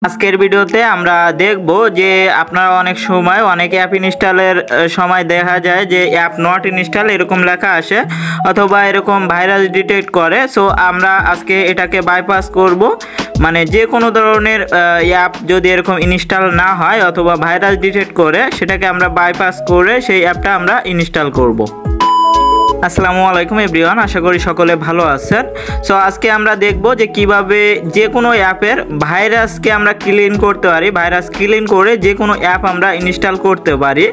আজকের ভিডিওতে আমরা দেখব যে আপনারা অনেক সময় অনেক অ্যাপ ইনস্টলের সময় দেখা যায় যে অ্যাপ নট ইনস্টল এরকম লেখা আসে অথবা এরকম ভাইরাস ডিটেক্ট করে। সো আমরা আজকে এটাকে বাইপাস করব, মানে যে কোনো ধরনের অ্যাপ যদি এরকম ইনস্টল না হয় অথবা ভাইরাস ডিটেক্ট করে সেটাকে আমরা বাইপাস করে সেই অ্যাপটা আমরা ইনস্টল করব। আসসালামু আলাইকুম এভরিওয়ান, আশা করি সকলে ভালো আছেন। সো আজকে আমরা দেখব যে কিভাবে যে কোনো অ্যাপের ভাইরাসকে আমরা ক্লিন করতে পারি, ভাইরাস ক্লিন করে যে কোনো অ্যাপ আমরা ইনস্টল করতে পারি।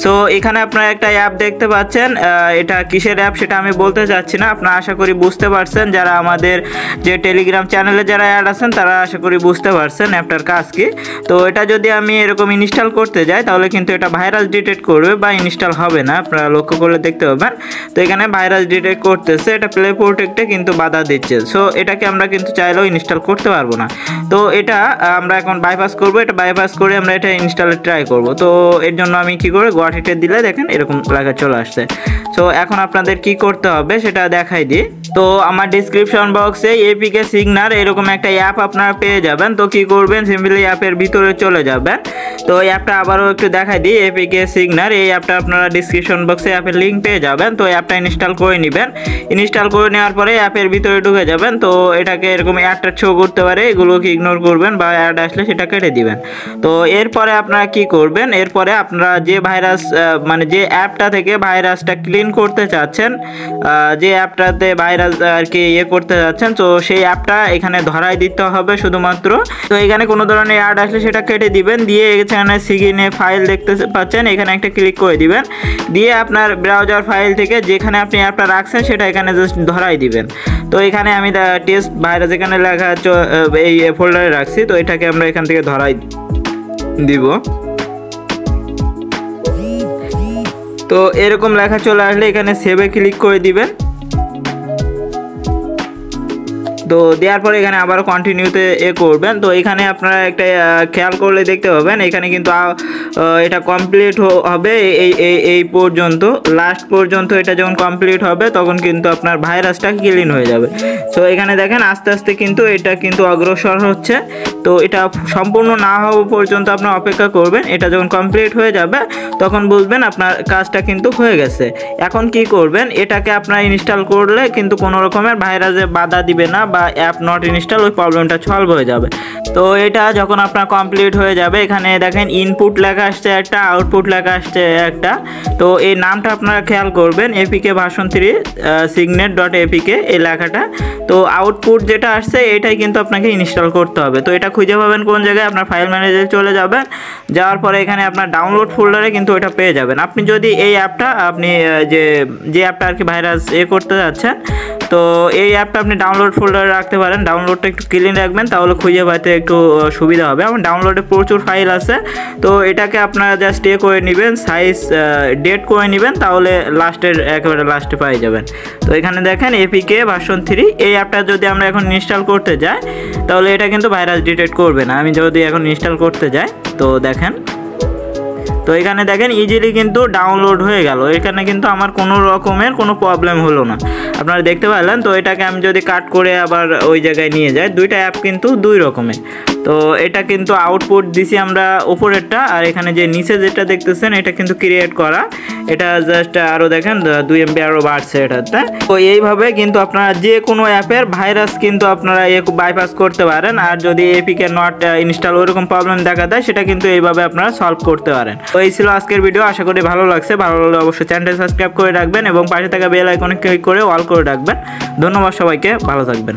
সো এখানে আপনারা একটা অ্যাপ দেখতে পাচ্ছেন, এটা কিসের অ্যাপ সেটা আমি বলতে চাচ্ছি না, আপনারা আশা করি বুঝতে পারছেন। যারা আমাদের যে টেলিগ্রাম চ্যানেলে যারা অ্যাড আছেন তারা আশা করি বুঝতে পারছেন অ্যাপটার কাজ কি। তো এটা যদি আমি এরকম ইনস্টল করতে যাই তাহলে কিন্তু এটা ভাইরাস ডিটেক্ট করবে বা ইনস্টল হবে না, আপনারা লক্ষ্য করলে দেখতে পাবেন। তো এখানে ভাইরাস ডিটেক্ট করতেছে, এটা প্লে প্রোটেক্টে কিন্তু বাধা দিচ্ছে। সো এটাকে আমরা কিন্তু চাইলেও ইনস্টল করতে পারবো না। তো এটা আমরা এখন বাইপাস করব, এটা বাইপাস করে আমরা এটা ইনস্টলে ট্রাই করব। তো এর জন্য আমি কি করে গোয়াটিতে দিলে দেখেন এরকম লেখা চলে আসছে। সো এখন আপনাদের কি করতে হবে সেটা দেখাই দিই। তো আমার ডিসক্রিপশন বক্সে এপিকে সিগনার এরকম একটা অ্যাপ আপনারা পেয়ে যাবেন। তো কি করবেন, সিম্পলি অ্যাপের ভিতরে চলে যাবেন। তো অ্যাপটা আবারও একটু দেখাই দিই, এপিকে সিগনার এই অ্যাপটা আপনারা ডিসক্রিপশন বক্সে অ্যাপের লিঙ্ক পেয়ে যাবেন। তো অ্যাপটা ইনস্টল করে নেবেন, ইনস্টল করে নেওয়ার পরে অ্যাপের ভিতরে ঢুকে যাবেন। তো এটাকে এরকম অ্যাডটা শো করতে পারে, এগুলোকে ইগনোর করবেন বা অ্যাড আসলে সেটা কেটে দিবেন। তো এরপরে আপনারা কি করবেন, এরপরে আপনারা যে ভাইরাস মানে যে অ্যাপটা থেকে ভাইরাসটা ক্লিন করতে চাচ্ছেন, যে অ্যাপটাতে ভাইরাস আর কি করতে যাচ্ছেন, তো সেই অ্যাপটা এখানে ধরাই দিতে হবে শুধুমাত্র। তো এখানে কোনো ধরনের অ্যাড আসলে সেটা কেটে দিবেন, দিয়ে এখানে সিগিনে ফাইল দেখতে পাচ্ছেন, এখানে একটা ক্লিক করে দিবেন, দিয়ে আপনার ব্রাউজার ফাইল থেকে যেখানে আপনি অ্যাপটা রাখছেন সেটা এখানে জাস্ট ধরাই দিবেন। তো এখানে আমি টেস্ট ভাইরাস এখানে লেখা এই ফোল্ডারে রাখছি, তো এটাকে আমরা এখান থেকে ধরাই দিব। তো এরকম লেখা চলে আসলে এখানে সেভে ক্লিক করে দিবেন। তো দেওয়ার পরে এখানে আবার কন্টিনিউতে করবেন। তো এখানে আপনারা একটা খেয়াল করলে দেখতে পাবেন এখানে কিন্তু এটা কমপ্লিট হবে এই পর্যন্ত, লাস্ট পর্যন্ত এটা যখন কমপ্লিট হবে তখন কিন্তু আপনার ভাইরাসটা ক্লিন হয়ে যাবে। তো এখানে দেখেন আস্তে আস্তে কিন্তু এটা কিন্তু অগ্রসর হচ্ছে। তো এটা সম্পূর্ণ না হওয়া পর্যন্ত আপনার অপেক্ষা করবেন, এটা যখন কমপ্লিট হয়ে যাবে তখন বুঝবেন আপনার কাজটা কিন্তু হয়ে গেছে। এখন কি করবেন, এটাকে আপনার ইনস্টল করলে কিন্তু কোনো রকমের ভাইরাসে বাধা দিবে না বা অ্যাপ নট ইনস্টল, ওই প্রবলেমটা সলভ হয়ে যাবে। তো এটা যখন আপনার কমপ্লিট হয়ে যাবে এখানে দেখেন ইনপুট লেখা আসছে একটা, আউটপুট লেখা আসছে একটা। তো এই নামটা আপনারা খেয়াল করবেন, এপিকে ভার্সন 3 signet.apk এই লেখাটা। তো আউটপুট যেটা আসছে এটাই কিন্তু আপনাকে ইনস্টল করতে হবে। তো এটা খুঁজে পাবেন কোন জায়গায়, আপনার ফাইল ম্যানেজারে চলে যাবেন, যাওয়ার পরে এখানে আপনার ডাউনলোড ফোল্ডারে কিন্তু এটা পেয়ে যাবেন। আপনি যদি এই অ্যাপটা আপনি যে অ্যাপটা আর কি ভাইরাস করতে যাচ্ছেন, তো এই অ্যাপটা আপনি ডাউনলোড ফোল্ডারে রাখতে পারেন। ডাউনলোডটা একটু ক্লিন রাখবেন, তাহলে খুঁজে পাইতে একটু সুবিধা হবে। আমার ডাউনলোডে প্রচুর ফাইল আছে, তো এটাকে আপনারা জাস্ট করে নেবেন, সাইজ ডেট করে নেবেন, তাহলে একেবারে লাস্টে পেয়ে যাবেন। তো এখানে দেখেন এপিকে ভার্সন 3 এই অ্যাপটা যদি আমরা এখন ইনস্টল করতে যাই তাহলে এটা কিন্তু ভাইরাস ডিটেক্ট করবে না। আমি যদি এখন ইনস্টল করতে যাই তো দেখেন, তো এখানে দেখেন ইজিলি কিন্তু ডাউনলোড হয়ে গেল, এখানে কিন্তু আমার কোনো রকমের কোনো প্রবলেম হলো না, আপনারা দেখতে পারলেন। তো এটাকে আমি যদি কাট করে আবার ওই জায়গায় নিয়ে যাই, দুইটা অ্যাপ কিন্তু দুই রকমের। তো এটা কিন্তু আউটপুট দিছি আমরা উপরেরটা, আর এখানে যে নিচে যেটা দেখতেছেন এটা কিন্তু ক্রিয়েট করা, এটা জাস্ট আরও দেখেন 2 MB আরও বাড়ছে এটাতে। তো এইভাবে কিন্তু আপনারা যে কোনো অ্যাপের ভাইরাস কিন্তু আপনারা বাইপাস করতে পারেন। আর যদি এপিকে নট ইনস্টল ওইরকম প্রবলেম দেখা দেয় সেটা কিন্তু এইভাবে আপনারা সলভ করতে পারেন। তো এই ছিল আজকের ভিডিও, আশা করি ভালো লাগছে। ভালো লাগলে অবশ্যই চ্যানেলটা সাবস্ক্রাইব করে রাখবেন এবং পাশে থাকা বেল আইকনে ক্লিক করে অল করে রাখবেন। ধন্যবাদ সবাইকে, ভালো থাকবেন।